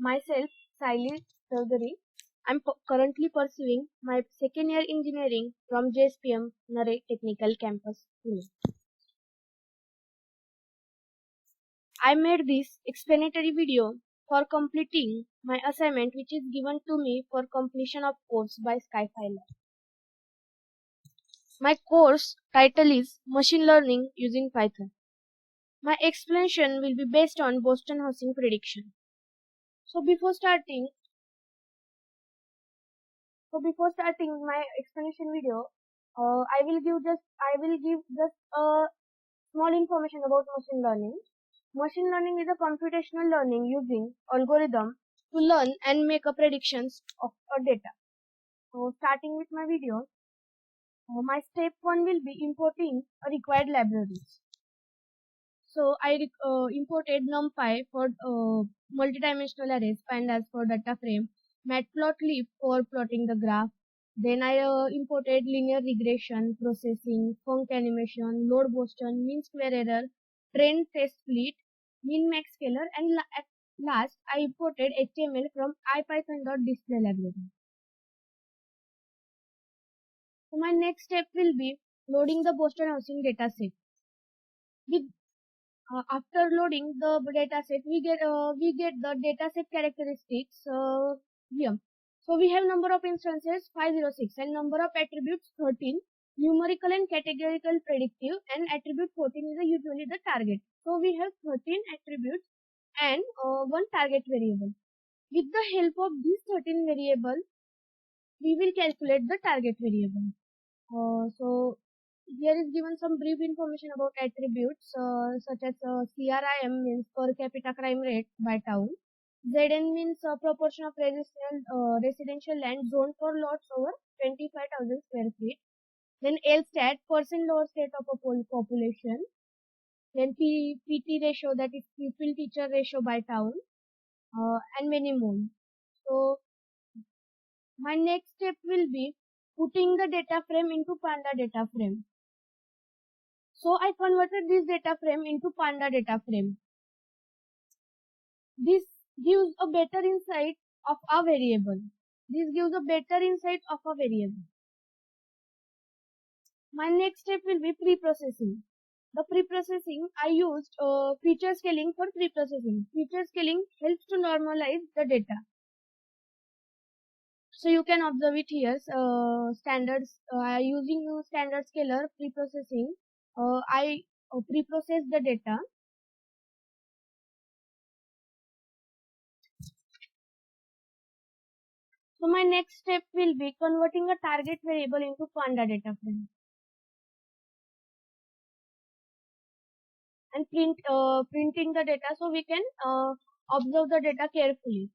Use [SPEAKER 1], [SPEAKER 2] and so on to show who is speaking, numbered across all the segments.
[SPEAKER 1] Myself, Saili Chaudhary. I'm currently pursuing my second year engineering from JSPM Nare Technical Campus, Pune. I made this explanatory video for completing my assignment which is given to me for completion of course by Skyfile. My course title is Machine Learning using Python. My explanation will be based on Boston housing prediction. So before starting my explanation video, I will give just a small information about machine learning. Machine learning is a computational learning using algorithm to learn and make a predictions of a data. So starting with my video, my step 1 will be importing a required libraries. So I imported NumPy for multidimensional arrays, pandas for data frame, matplotlib for plotting the graph. Then I imported linear regression, processing, func animation, load Boston, mean square error, trend test split, min max scalar, and at last I imported HTML from ipython.display library. So my next step will be loading the Boston housing dataset. With after loading the dataset, we get the dataset characteristics here. So we have number of instances 506 and number of attributes 13. Numerical and categorical predictive, and attribute 14 is usually the target. So we have 13 attributes and one target variable. With the help of these 13 variables, we will calculate the target variable. So here is given some brief information about attributes such as CRIM means per capita crime rate by town. ZN means proportion of residential land zoned for lots over 25,000 square feet. Then LSTAT, percent lower state of a population. Then PT ratio, that is pupil teacher ratio by town, and many more. So my next step will be putting the data frame into Panda data frame. So I converted this data frame into Panda data frame. This gives a better insight of a variable. My next step will be pre-processing. The pre-processing, I used feature scaling for pre-processing. Feature scaling helps to normalize the data. So you can observe it here. Standards using standard scalar pre-processing. I pre-process the data. So my next step will be converting a target variable into Panda data frame and printing the data so we can observe the data carefully.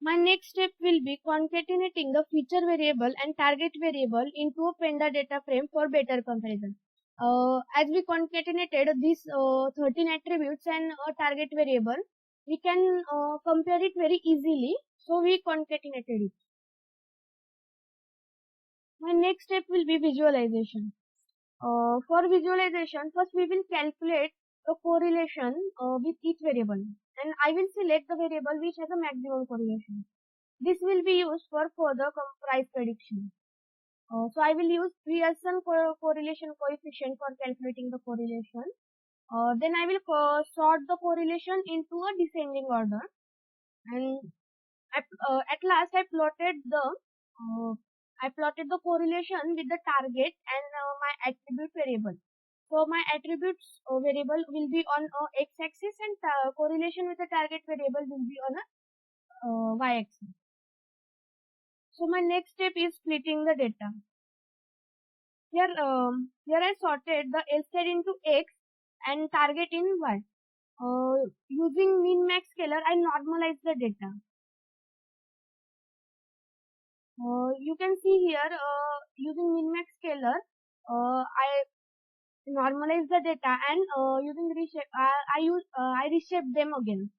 [SPEAKER 1] My next step will be concatenating the feature variable and target variable into a Panda data frame for better comparison. As we concatenated these 13 attributes and a target variable, we can compare it very easily. So we concatenated it. My next step will be visualization. For visualization, first we will calculate the correlation with each variable, and I will select the variable which has a maximum correlation. This will be used for further price prediction. So I will use Pearson correlation coefficient for calculating the correlation. Then I will sort the correlation into a descending order, and at last I plotted the correlation with the target and my attribute variable. So my attributes variable will be on x-axis and correlation with the target variable will be on a y-axis. So my next step is splitting the data. Here I sorted the LSTAT into x and target in y. Using min max scalar, I normalize the data. You can see here using min max scalar, I normalize the data and using reshape, I reshape them again.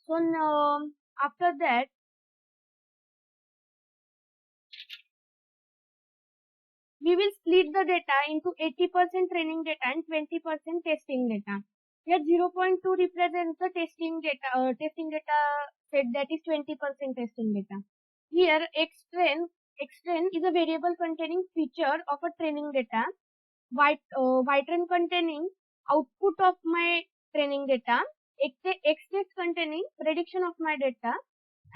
[SPEAKER 1] So after that, we will split the data into 80% training data and 20% testing data. Here 0.2 represents the testing data set, that is 20% testing data. Here xtrain is a variable containing feature of a training data. Ytrain containing output of my training data. Xtest containing prediction of my data,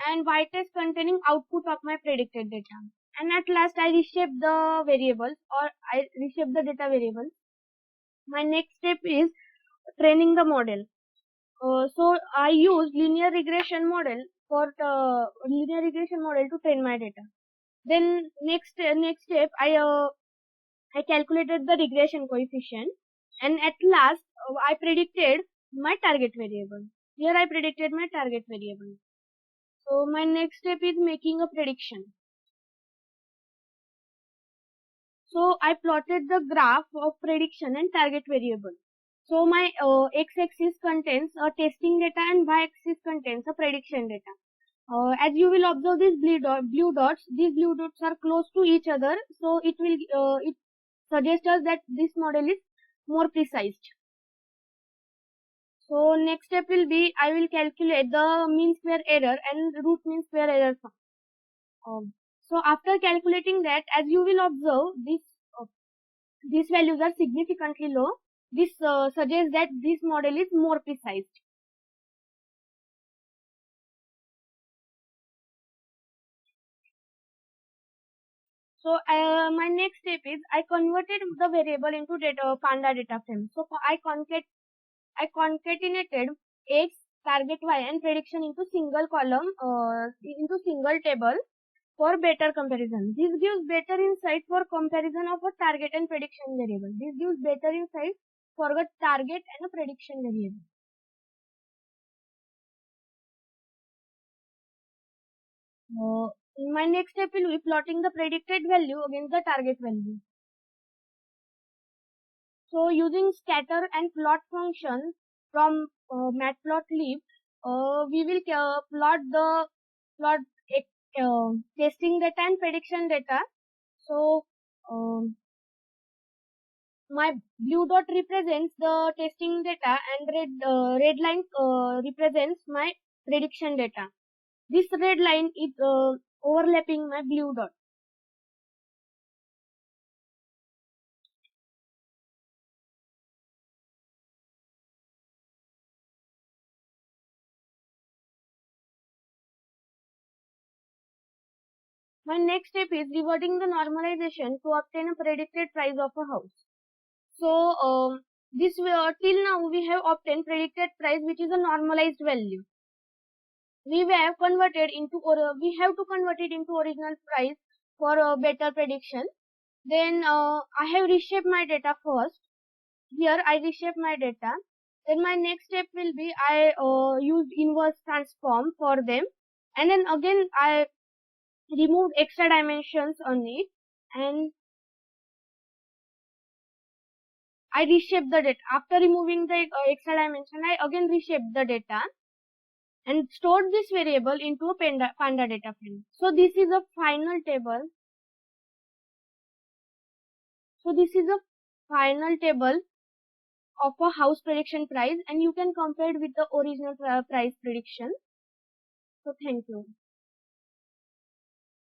[SPEAKER 1] and ytest containing output of my predicted data. And at last I reshape the variables, or I reshape the data variables. My next step is training the model. So I use linear regression model to train my data. Then next step, I calculated the regression coefficient, and at last I predicted my target variable. Here I predicted my target variable. So my next step is making a prediction. So I plotted the graph of prediction and target variable. So my x-axis contains a testing data and y-axis contains a prediction data. As you will observe these blue dots are close to each other, so it suggests us that this model is more precise. So next step will be, I will calculate the mean square error and root mean square error sum. So after calculating that, as you will observe, these values are significantly low. This suggests that this model is more precise. So my next step is, I converted the variable into Panda data frame. So I concatenated X, target Y and prediction into single column, into single table for better comparison. This gives better insight for comparison of a target and prediction variable. This gives better insight for a target and a prediction variable. My next step will be plotting the predicted value against the target value. So using scatter and plot function from matplotlib, we will plot testing data and prediction data. So my blue dot represents the testing data and red line represents my prediction data. This red line is overlapping my blue dot. My next step is reverting the normalization to obtain a predicted price of a house. So till now we have obtained predicted price, which is a normalized value. We have to convert it into original price for a better prediction. Then I have reshaped my data first. Here I reshape my data. Then my next step will be, I use inverse transform for them, and then again I removed extra dimensions on it, and I reshape the data. After removing the extra dimension, I again reshape the data and stored this variable into a Panda data frame. So this is a final table. Of a house prediction price, and you can compare it with the original price prediction. So thank you.